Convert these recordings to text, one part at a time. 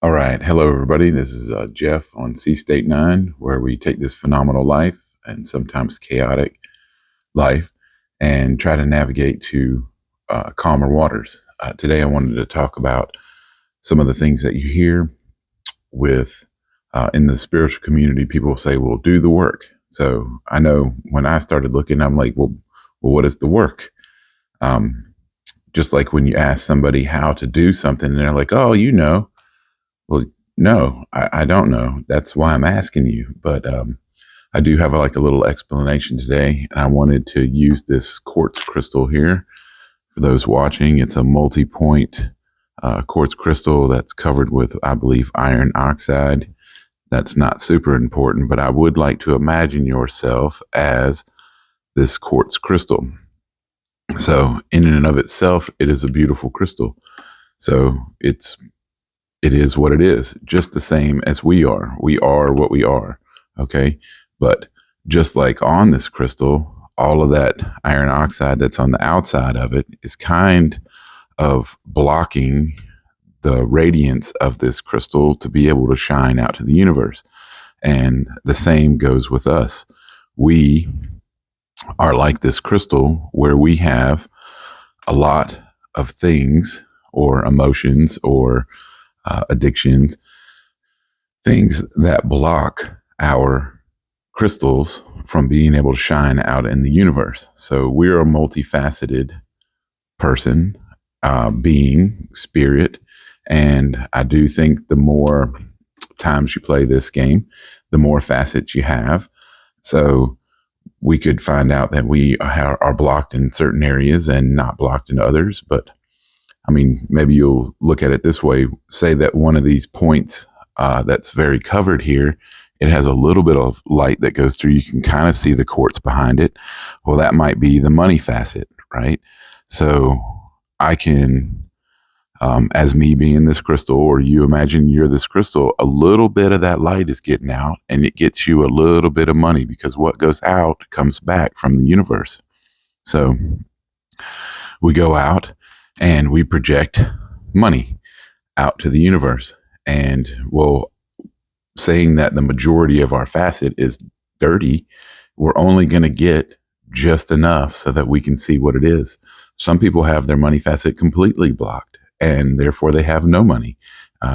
All right. Hello, everybody. This is Jeff on C State 9, where we take this phenomenal life and sometimes chaotic life and try to navigate to calmer waters. Today, I wanted to talk about some of the things that you hear with in the spiritual community. People say, well, do the work. So I know when I started looking, I'm like, well, what is the work? Just like when you ask somebody how to do something, and they're like, oh, you know. Well, no, I don't know. That's why I'm asking you. But I do have like a little explanation today, and I wanted to use this quartz crystal here. For those watching, it's a multi-point quartz crystal that's covered with, I believe, iron oxide. That's not super important, but I would like to imagine yourself as this quartz crystal. So in and of itself, it is a beautiful crystal. So it is what it is, just the same as we are. We are what we are. Okay. But just like on this crystal, all of that iron oxide that's on the outside of it is kind of blocking the radiance of this crystal to be able to shine out to the universe. And the same goes with us. We are like this crystal where we have a lot of things or emotions or addictions, things that block our crystals from being able to shine out in the universe. So we're a multifaceted person, being, spirit. And I do think the more times you play this game, the more facets you have. So we could find out that we are blocked in certain areas and not blocked in others. But I mean, maybe you'll look at it this way. Say that one of these points that's very covered here, it has a little bit of light that goes through. You can kind of see the quartz behind it. Well, that might be the money facet, right? So I can, as me being this crystal, or you imagine you're this crystal, a little bit of that light is getting out, and it gets you a little bit of money, because what goes out comes back from the universe. So we go out and we project money out to the universe. And well, saying that the majority of our facet is dirty, we're only going to get just enough so that we can see what it is. Some people have their money facet completely blocked, and therefore they have no money.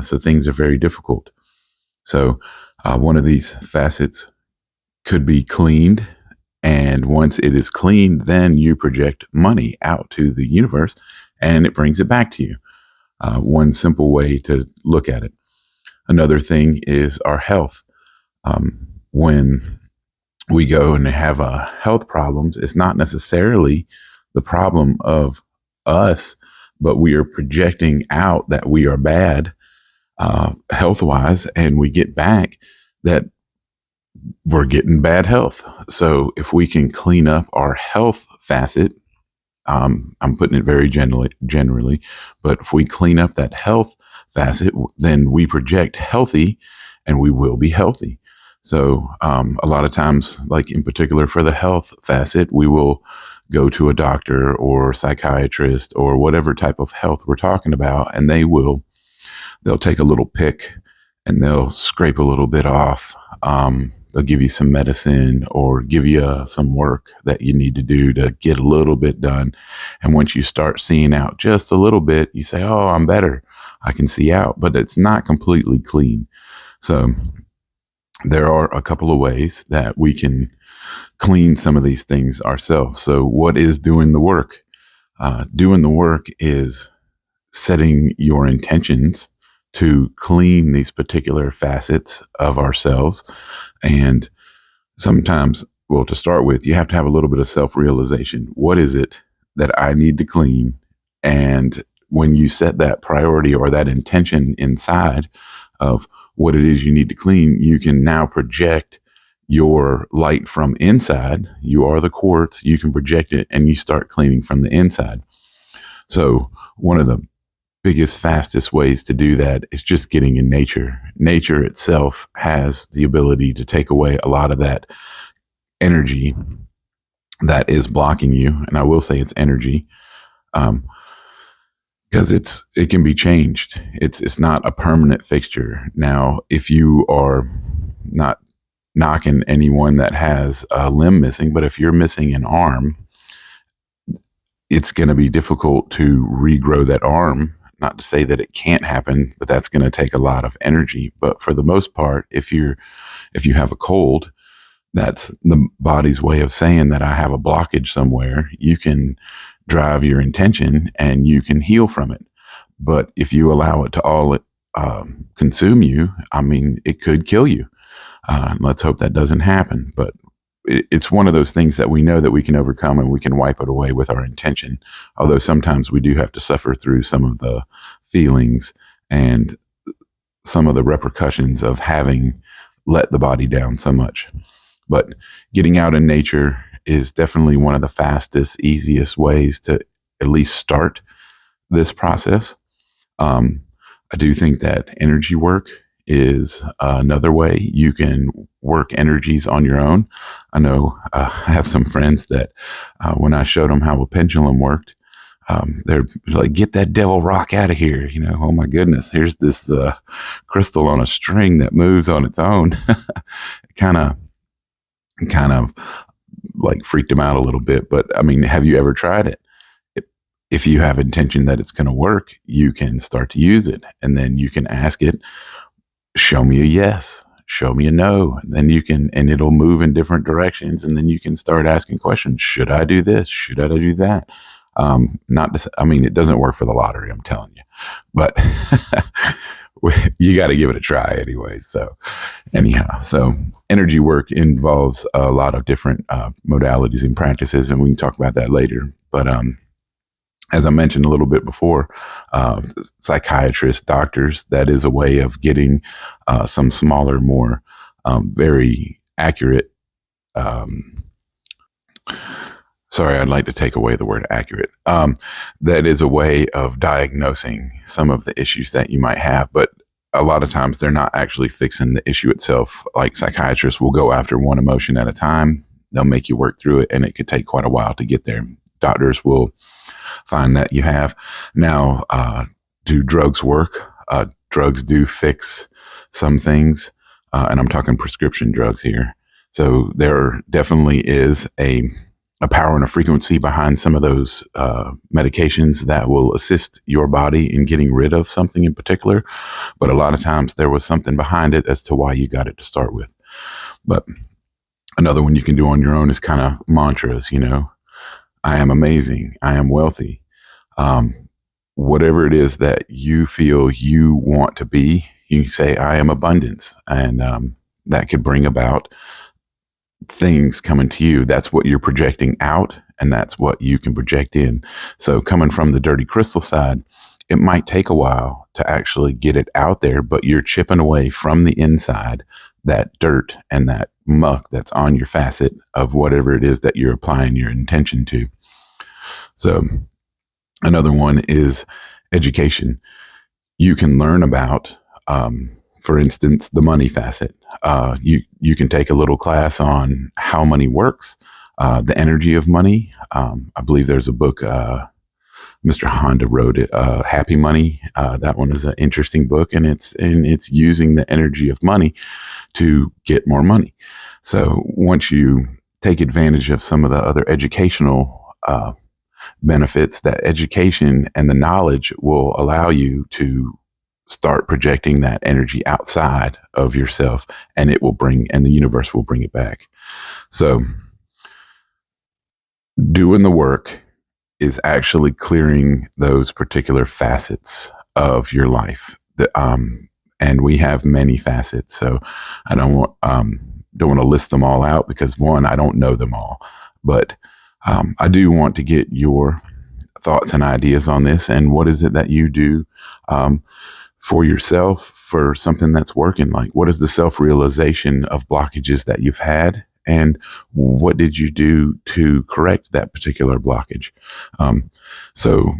So things are very difficult. So one of these facets could be cleaned. And once it is cleaned, then you project money out to the universe, and it brings it back to you. One simple way to look at it. Another thing is our health. When we go and have health problems, it's not necessarily the problem of us, but we are projecting out that we are bad health-wise, and we get back that we're getting bad health. So if we can clean up our health facet, I'm putting it very generally, but if we clean up that health facet, then we project healthy, and we will be healthy. So a lot of times, like in particular for the health facet, we will go to a doctor or psychiatrist or whatever type of health we're talking about, and they'll take a little pick and they'll scrape a little bit off. They'll give you some medicine or give you some work that you need to do to get a little bit done. And once you start seeing out just a little bit, you say, oh, I'm better. I can see out, but it's not completely clean. So there are a couple of ways that we can clean some of these things ourselves. So what is doing the work? Doing the work is setting your intentions to clean these particular facets of ourselves. And sometimes, well, to start with, you have to have a little bit of self-realization. What is it that I need to clean? And when you set that priority or that intention inside of what it is you need to clean, you can now project your light from inside. You are the quartz. You can project it, and you start cleaning from the inside. So one of the biggest, fastest ways to do that is just getting in nature. Nature itself has the ability to take away a lot of that energy that is blocking you. And I will say it's energy. because it can be changed. It's not a permanent fixture. Now, if you are not knocking anyone that has a limb missing, but if you're missing an arm, it's going to be difficult to regrow that arm. Not to say that it can't happen, but that's going to take a lot of energy. But for the most part, if you have a cold, that's the body's way of saying that I have a blockage somewhere. You can drive your intention and you can heal from it. But if you allow it to all consume you, I mean, it could kill you. Let's hope that doesn't happen. But it's one of those things that we know that we can overcome and we can wipe it away with our intention. Although sometimes we do have to suffer through some of the feelings and some of the repercussions of having let the body down so much. But getting out in nature is definitely one of the fastest, easiest ways to at least start this process. I do think that energy work is another way you can work energies on your own. I know I have some friends that when I showed them how a pendulum worked, they're like, get that devil rock out of here. You know, oh my goodness, here's this crystal on a string that moves on its own. kind of like freaked them out a little bit. But I mean, have you ever tried it? If you have intention that it's going to work, you can start to use it, and then you can ask it, show me a yes, show me a no. And then you can, and it'll move in different directions. And then you can start asking questions. Should I do this? Should I do that? Not to, I mean, it doesn't work for the lottery, I'm telling you, but you got to give it a try anyway. So anyhow, so energy work involves a lot of different modalities and practices, and we can talk about that later. But as I mentioned a little bit before, psychiatrists, doctors, that is a way of getting some smaller, more very accurate. Sorry, I'd like to take away the word accurate. That is a way of diagnosing some of the issues that you might have, but a lot of times they're not actually fixing the issue itself. Like psychiatrists will go after one emotion at a time. They'll make you work through it, and it could take quite a while to get there. Doctors will find that you have. Now, do drugs work? Drugs do fix some things, and I'm talking prescription drugs here. So there definitely is a power and a frequency behind some of those medications that will assist your body in getting rid of something in particular. But a lot of times there was something behind it as to why you got it to start with. But another one you can do on your own is kind of mantras, you know. I am amazing. I am wealthy. Whatever it is that you feel you want to be, you say, I am abundance. And that could bring about things coming to you. That's what you're projecting out, and that's what you can project in. So coming from the dirty crystal side, it might take a while to actually get it out there, but you're chipping away from the inside that dirt and that muck that's on your facet of whatever it is that you're applying your intention to. So another one is education. You can learn about, for instance, the money facet. You can take a little class on how money works, the energy of money. I believe there's a book, Mr. Honda wrote it, Happy Money. That one is an interesting book, and it's using the energy of money to get more money. So once you take advantage of some of the other educational benefits, that education and the knowledge will allow you to start projecting that energy outside of yourself, and it will bring, and the universe will bring it back. So doing the work is actually clearing those particular facets of your life. And we have many facets. So I don't want to list them all out because, one, I don't know them all, but I do want to get your thoughts and ideas on this. And what is it that you do for yourself for something that's working? Like, what is the self-realization of blockages that you've had? And what did you do to correct that particular blockage? So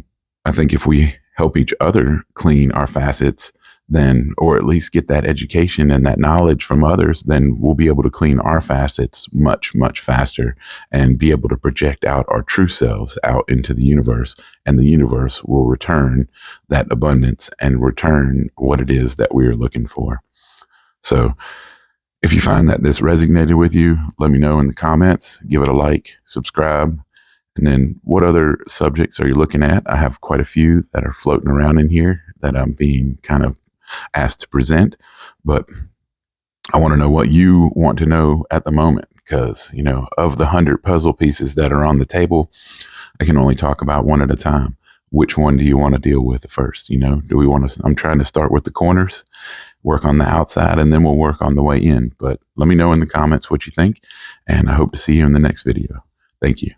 I think if we help each other clean our facets, then, or at least get that education and that knowledge from others, then we'll be able to clean our facets much, much faster and be able to project out our true selves out into the universe. And the universe will return that abundance and return what it is that we are looking for. So if you find that this resonated with you, let me know in the comments, give it a like, subscribe. And then what other subjects are you looking at? I have quite a few that are floating around in here that I'm being kind of asked to present, but I want to know what you want to know at the moment, because, you know, of the 100 puzzle pieces that are on the table, I can only talk about one at a time. Which one do you want to deal with first? You know, do we want to, I'm trying to start with the corners, work on the outside, and then we'll work on the way in. But let me know in the comments what you think, and I hope to see you in the next video. Thank you.